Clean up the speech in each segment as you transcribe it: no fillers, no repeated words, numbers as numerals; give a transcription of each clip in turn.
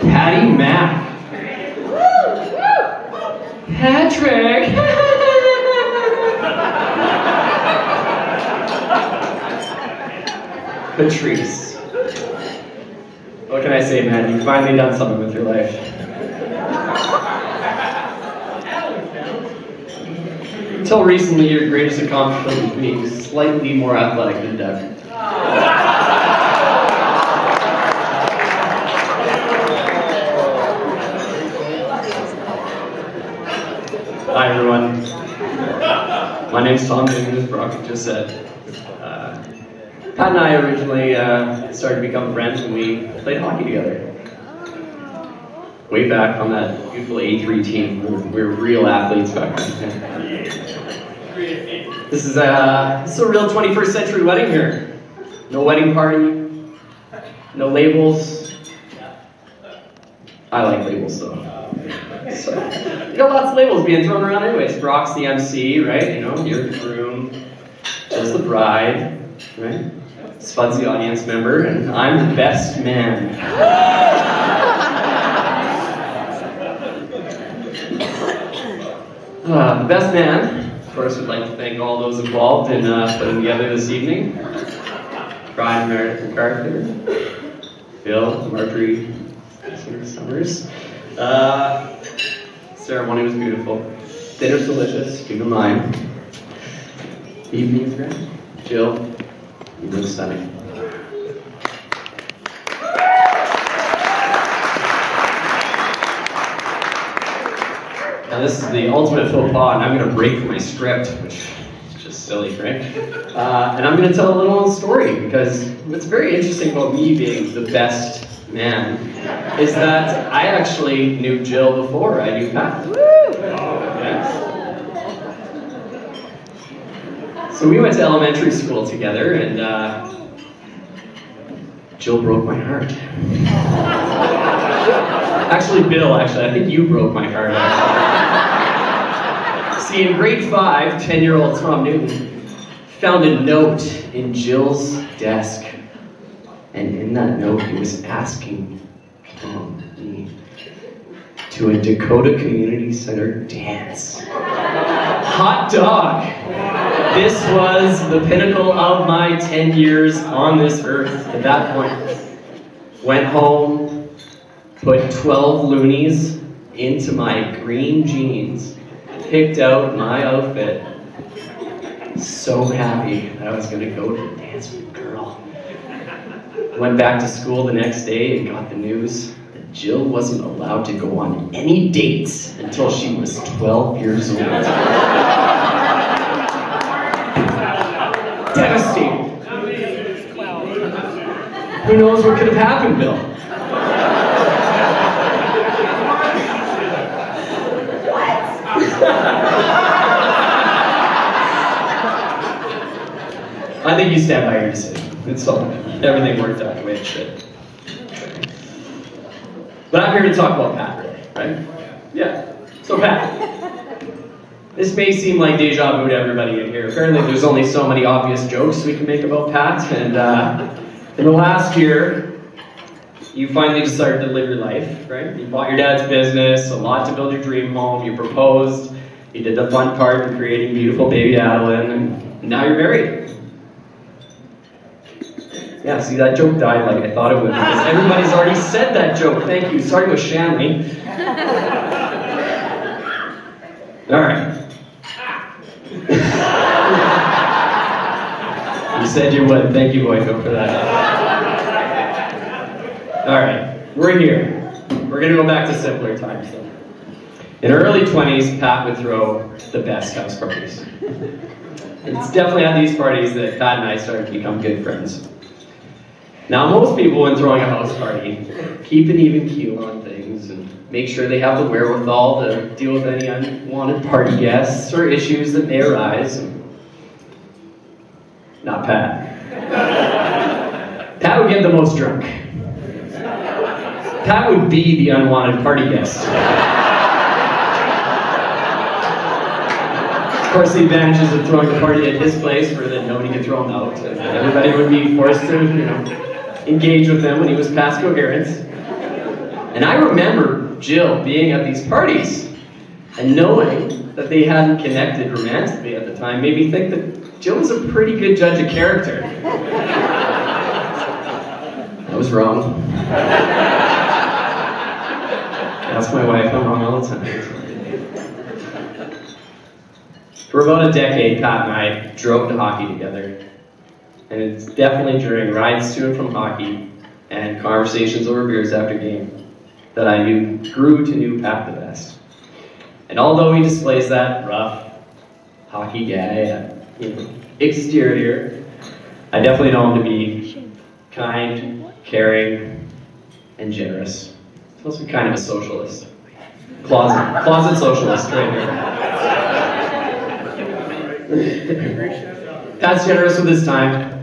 Patty Mac. Patrick. Patrice. What can I say, man? You've finally done something with your life. Until recently, your greatest accomplishment was being slightly more athletic than Doug. Hi everyone. My name's Tom Jim, as Brock just said. Pat and I originally started to become friends when we played hockey together. Way back on that beautiful A3 team. We were real athletes back then. This is a real 21st century wedding here. No wedding party, no labels. I like labels though. So, you got lots of labels being thrown around anyways. Brock's the MC, right? You know, you're the groom. Jill's the bride, right? Spud's the audience member, and I'm the best man. The best man, of course, would like to thank all those involved in putting together this evening. Brian, Meredith, MacArthur, Bill, Marjorie, Summers. Ceremony was beautiful. Dinner's delicious, keep in mind. Evening is great. Jill, you look stunning. Now this is the ultimate faux pas, and I'm going to break my script, which is just silly, right? And I'm going to tell a little story, because what's very interesting about me being the best man is that I actually knew Jill before I knew Pat. Yes. So we went to elementary school together, and Jill broke my heart. Actually, Bill, I think you broke my heart, actually. See, in grade 5, 10-year-old Tom Newton found a note in Jill's desk. And in that note, he was asking me to a Dakota Community Center dance. Hot dog! This was the pinnacle of my 10 years on this earth at that point. Went home, put 12 loonies into my green jeans, picked out my outfit. So happy that I was going to go to the dance with a girl. Went back to school the next day and got the news that Jill wasn't allowed to go on any dates until she was 12 years old. Devastating. Who knows what could have happened, Bill? I think you stand by your decision. It's all, everything worked out the way it should. But I'm here to talk about Pat, really, right? Yeah. So Pat, this may seem like deja vu to everybody in here. Apparently there's only so many obvious jokes we can make about Pat, and in the last year, you finally decided to live your life, right? You bought your dad's business, a lot to build your dream home, you proposed, you did the fun part in creating beautiful baby Adeline, and now you're married. Yeah, see, that joke died like I thought it would, because everybody's already said that joke. Thank you. Starting with Shanley. All right. You said you would. Thank you, Boyko, for that. All right, we're here. We're going to go back to simpler times, though. In her early 20s, Pat would throw the best house parties. It's definitely at these parties that Pat and I started to become good friends. Now, most people, when throwing a house party, keep an even keel on things and make sure they have the wherewithal to deal with any unwanted party guests or issues that may arise. Not Pat. Pat would get the most drunk. Pat would be the unwanted party guest. Of course, the advantages of throwing a party at his place were that nobody could throw him out, and everybody would be forced to, engage with him when he was past coherence. And I remember Jill being at these parties, and knowing that they hadn't connected romantically at the time made me think that Jill was a pretty good judge of character. I was wrong. Ask my wife, I'm wrong all the time. For about a decade, Pat and I drove to hockey together. And it's definitely during rides to and from hockey and conversations over beers after game that I grew to know Pat the best. And although he displays that rough hockey guy, exterior, I definitely know him to be kind, caring, and generous. He's also kind of a socialist. Closet socialist right here. Pat's generous with his time.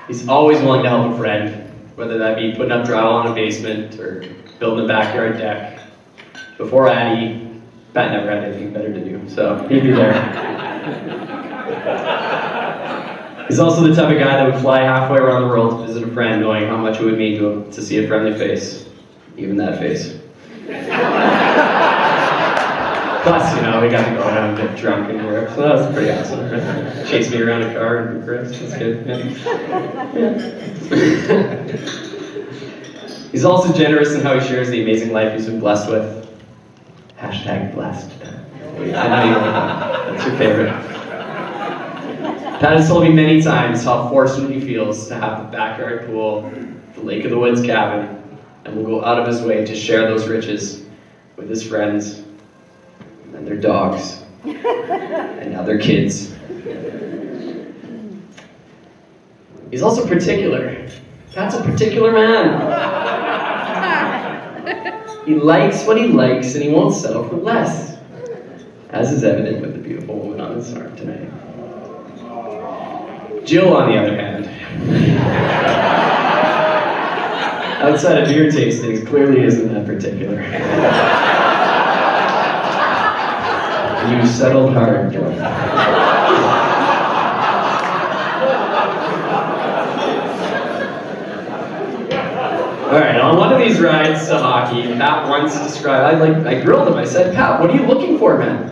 He's always willing to help a friend, whether that be putting up drywall in a basement or building a backyard deck. Before Addie, Pat never had anything better to do, so he'd be there. He's also the type of guy that would fly halfway around the world to visit a friend, knowing how much it would mean to him to see a friendly face, even that face. Plus, we got to go out and get drunk in Europe, so that was pretty awesome. Chase me around a car and Chris, that's good. Yeah. He's also generous in how he shares the amazing life he's been blessed with. Hashtag blessed. I know you like that. That's your favorite. Pat has told me many times how fortunate he feels to have the backyard pool, the Lake of the Woods cabin, and will go out of his way to share those riches with his friends and their dogs and other kids. He's also particular. Pat's a particular man. He likes what he likes and he won't settle for less, as is evident with the beautiful woman on his arm tonight. Jill, on the other hand, outside of beer tastings, clearly isn't that particular. You settled hard, Jill. Alright, on one of these rides to hockey, Pat once described, I grilled him, I said, Pat, what are you looking for, man?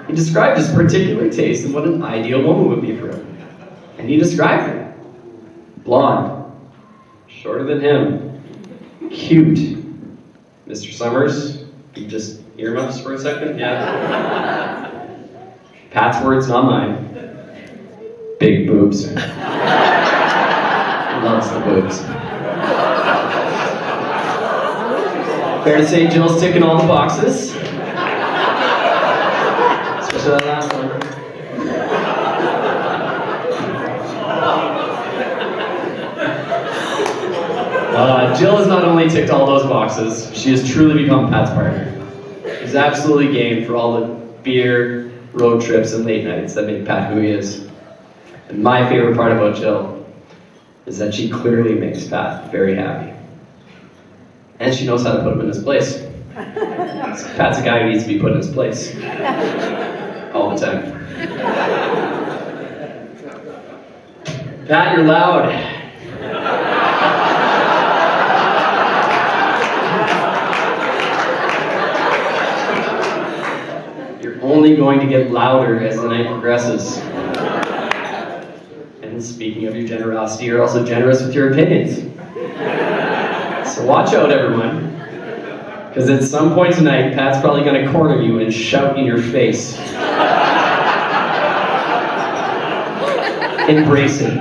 He described his particular taste and what an ideal woman would be for him. And he described her. Blonde. Shorter than him. Cute. Mr. Summers, you just earmuffs for a second? Yeah. Pat's words, not mine. Big boobs. He loves the boobs. Fair to say Jill's ticking all the boxes. Especially that last one. Jill has not only ticked all those boxes, she has truly become Pat's partner. She's absolutely game for all the beer, road trips, and late nights that make Pat who he is. And my favorite part about Jill is that she clearly makes Pat very happy. And she knows how to put him in his place. Pat's a guy who needs to be put in his place. All the time. Pat, you're loud. You're only going to get louder as the night progresses. And speaking of your generosity, you're also generous with your opinions. So watch out, everyone. Because at some point tonight, Pat's probably going to corner you and shout in your face. Embrace it.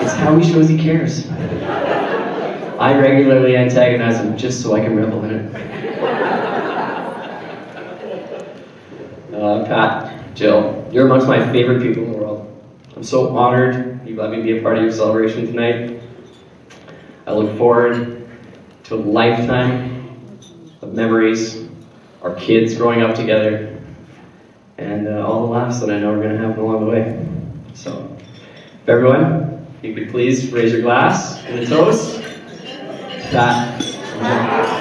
It's how he shows he cares. I regularly antagonize him just so I can revel in it. Pat, Jill, you're amongst my favorite people in the world. I'm so honored you let me be a part of your celebration tonight. I look forward to a lifetime of memories, our kids growing up together, and all the laughs that I know we're going to have along the way. So, Everyone, if you could please raise your glass in a toast. That.